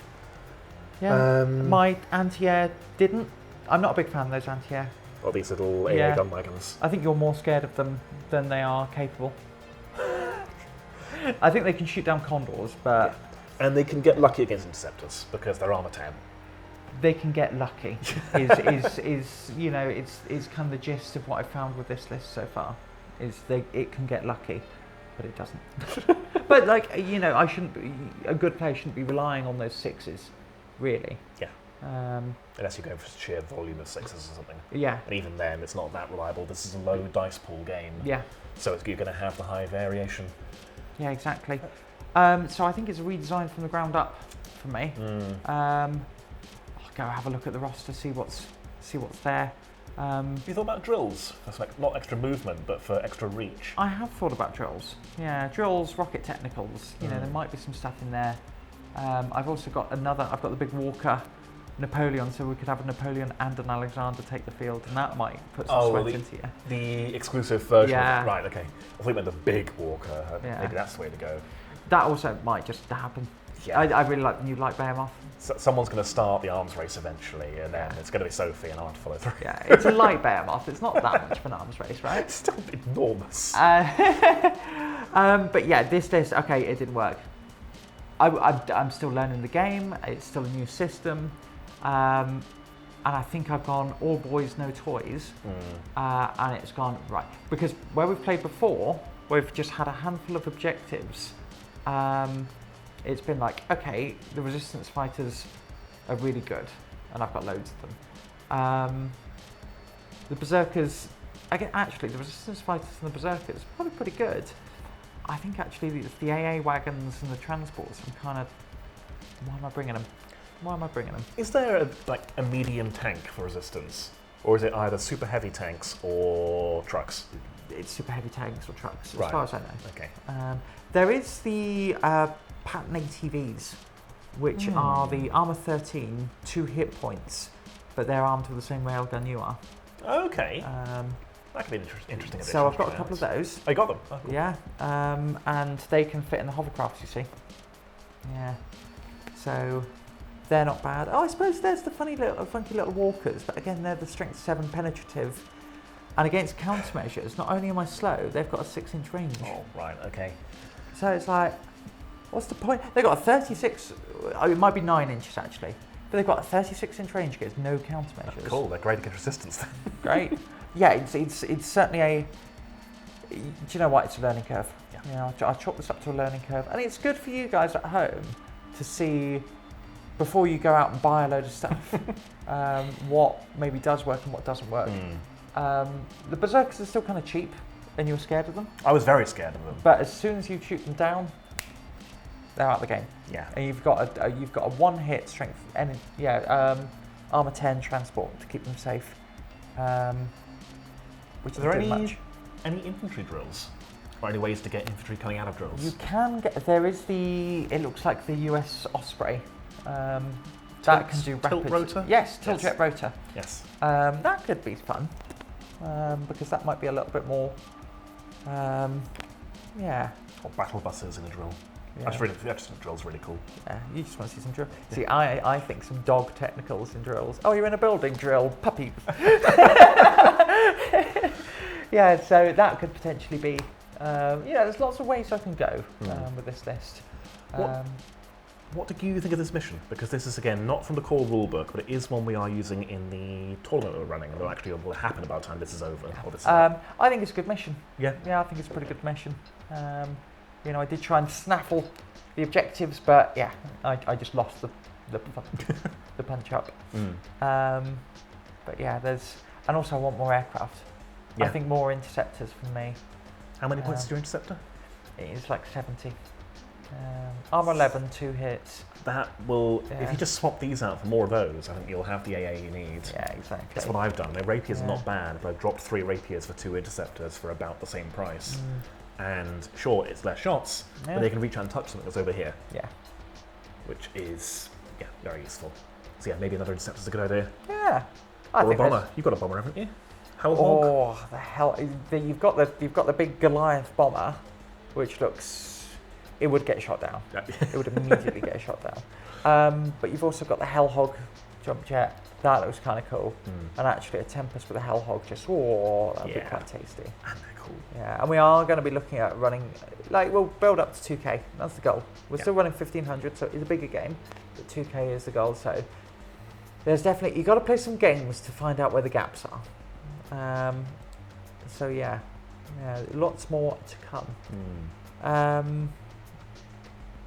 Yeah. My anti-air didn't. I'm not a big fan of those anti-air. Or these little AA gun wagons. I think you're more scared of them than they are capable. I think they can shoot down condors, but... Yeah. And they can get lucky against interceptors because they're armor 10. They can get lucky. is you know, it's kind of the gist of what I've found with this list so far. It can get lucky, but it doesn't. But like, you know, a good player shouldn't be relying on those 6s, really. Yeah. Unless you're going for sheer volume of 6s or something. Yeah. And even then, it's not that reliable. This is a low dice pool game. Yeah. So you're going to have the high variation. Yeah, exactly. So I think it's a redesign from the ground up for me. I'll go have a look at the roster, see what's there. Have you thought about drills? That's like not extra movement, but for extra reach. I have thought about drills. Yeah, drills, rocket technicals. You know, there might be some stuff in there. I've also got I've got the big Walker Napoleon, so we could have a Napoleon and an Alexander take the field, and that might put some sweat into you. The exclusive version. Yeah. Right, okay. I thought you meant the big Walker. Yeah. Maybe that's the way to go. That also might just happen. Yeah. I really like the new light behemoth. So someone's going to start the arms race eventually, and then it's going to be Sophie, and I'll have to follow through. Yeah, it's a light behemoth. It's not that much of an arms race, right? It's still enormous. But yeah, this list, okay, it didn't work. I'm still learning the game. It's still a new system. And I think I've gone all boys, no toys. And it's gone, right. Because where we've played before, we've just had a handful of objectives. It's been like, okay, the resistance fighters are really good, and I've got loads of them. The berserkers, actually, the resistance fighters and the berserkers are probably pretty good. I think actually the AA wagons and the transports, I'm kind of, why am I bringing them? Is there a medium tank for resistance? Or is it either super heavy tanks or trucks? It's super heavy tanks or trucks, as Right. far as I know. Okay. There is the Patton ATVs, which are the Armour 13, 2 hit points, but they're armed with the same railgun you are. Okay. That could be an interesting addition. So I've got a couple of those. I got them. Oh, cool. Yeah, and they can fit in the hovercraft, you see. Yeah. So they're not bad. Oh, I suppose there's the funky little walkers, but again, they're the strength 7 penetrative. And against countermeasures, not only am I slow, they've got a 6-inch range. Oh, right, okay. So it's like, what's the point? They've got a 36, it might be 9 inches actually, but they've got a 36-inch range against no countermeasures. Oh, cool, they're great against resistance then. Great. Yeah, it's certainly a, do you know what, it's a learning curve. Yeah. You know, I chalk this up to a learning curve. And it's good for you guys at home to see, before you go out and buy a load of stuff, what maybe does work and what doesn't work. The berserkers are still kind of cheap, and you're scared of them. I was very scared of them. But as soon as you shoot them down, they're out of the game. Yeah. And you've got a 1-hit strength, and armor 10 transport to keep them safe. Which Are there much. any infantry drills? Or any ways to get infantry coming out of drills? You can get. There is it looks like the US Osprey. That can do rapid. Tilt rotor? Yes, tilt jet rotor. Yes. That could be fun. Because that might be a little bit more. Yeah. Or battle buses in a drill. Yeah. I just think drill's really cool. Yeah, you just want to see some drill. See, I think some dog technicals in drills. Oh, you're in a building drill, puppy. Yeah, so that could potentially be. There's lots of ways I can go with this list. What do you think of this mission? Because this is, again, not from the core rulebook, but it is one we are using in the tournament we're running, and it will happen by the time this is over. I think it's a good mission. Yeah? Yeah, I think it's a pretty good mission. I did try and snaffle the objectives, but yeah, I just lost the punch up. But yeah, and also I want more aircraft. Yeah. I think more interceptors from me. How many points is your interceptor? It's like 70. Armor 11, 2 hits. That will, if you just swap these out for more of those, I think you'll have the AA you need. Yeah, exactly. That's what I've done. My rapiers are not bad, but I've dropped 3 rapiers for 2 interceptors for about the same price. And sure, it's less shots, but they can reach out and touch something that's over here. Yeah. Which is, very useful. So maybe another interceptor's a good idea. Yeah. Or a bomber. You've got a bomber, haven't you? Oh, the hell! You've got the big Goliath bomber, which looks, it would get shot down. Yeah. It would immediately get shot down. But you've also got the Hellhog jump jet. That looks kind of cool. And actually a Tempest with a Hellhog just, that'd be quite tasty. And they're cool. Yeah, and we are going to be looking at running, like, we'll build up to 2K. That's the goal. We're still running 1500, so it's a bigger game, but 2K is the goal. So there's definitely, you've got to play some games to find out where the gaps are. So yeah, lots more to come.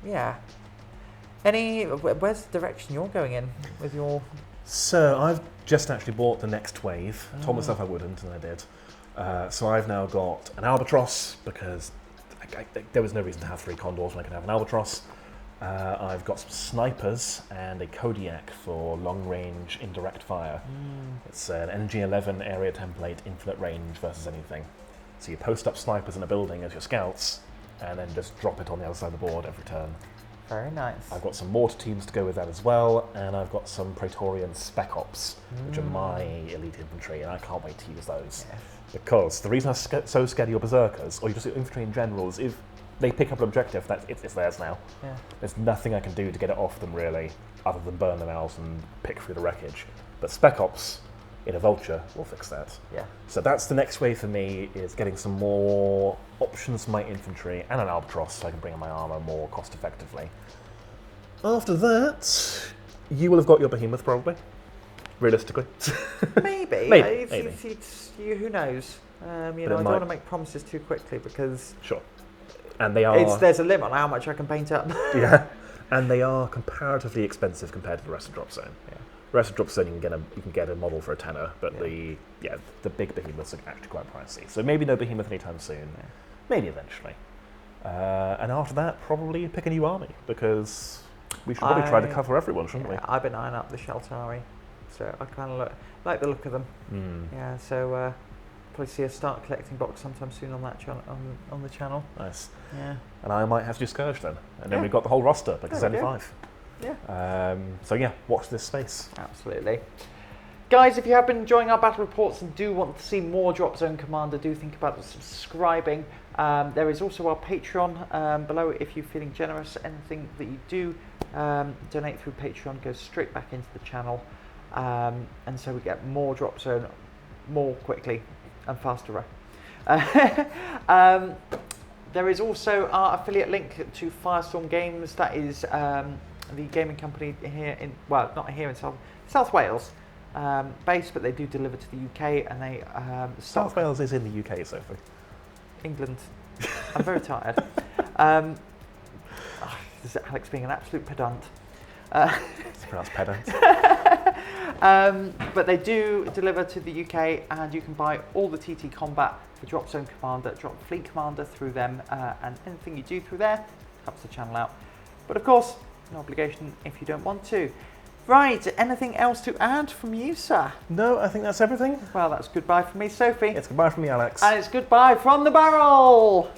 Yeah. Where's the direction you're going in with your? So I've just actually bought the next wave. Told myself I wouldn't, and I did. So I've now got an Albatross because there was no reason to have 3 Condors when I could have an Albatross. I've got some snipers and a Kodiak for long-range indirect fire. It's an NG11 area template, infinite range versus anything. So you post up snipers in a building as your scouts, and then just drop it on the other side of the board every turn. Very nice. I've got some mortar teams to go with that as well, and I've got some Praetorian Spec Ops, which are my elite infantry, and I can't wait to use those. Yes. Because the reason I'm so scared of your berserkers, or just infantry in general, is if they pick up an objective, it's theirs now. Yeah. There's nothing I can do to get it off them really, other than burn them out and pick through the wreckage. But Spec Ops in a Vulture will fix that. Yeah. So that's the next wave for me, is getting some more options for my infantry and an Albatross so I can bring in my armour more cost effectively. After that, you will have got your Behemoth probably, realistically. Maybe. Maybe. Who knows? I don't want to make promises too quickly because Sure. And they are. There's a limit on how much I can paint up. Yeah. And they are comparatively expensive compared to the rest of Dropzone. Yeah. The rest of Dropzone you can get a model for a tenner, but the big Behemoths are actually quite pricey. So maybe no Behemoth anytime soon. Yeah. Maybe eventually. And after that, probably pick a new army because we should probably try to cover everyone, shouldn't we? I've been eyeing up the Sheltari, so I kind of like the look of them. Yeah, so probably see us start collecting box sometime soon on that channel, on the channel. Nice. Yeah. And I might have to do Scourge then, and then we've got the whole roster because there's only 5. Yeah. So yeah, watch this space. Absolutely. Guys, if you have been enjoying our battle reports and do want to see more Dropzone Commander, do think about subscribing. There is also our Patreon below if you're feeling generous. Anything that you do donate through Patreon goes straight back into the channel. And so we get more Dropzone more quickly and faster. There is also our affiliate link to Firestorm Games. That is the gaming company here in, well, not here in South Wales. Based, but they do deliver to the UK, and they South Wales is in the UK, Sophie. England. I'm very tired. This is Alex being an absolute pedant. It's pronounced pedant. But they do deliver to the UK, and you can buy all the TT Combat, the Dropzone Commander, Drop Fleet Commander through them, and anything you do through there helps the channel out. But of course, no obligation if you don't want to. Right, anything else to add from you, sir? No, I think that's everything. Well, that's goodbye from me, Sophie. It's goodbye from me, Alex. And it's goodbye from the barrel!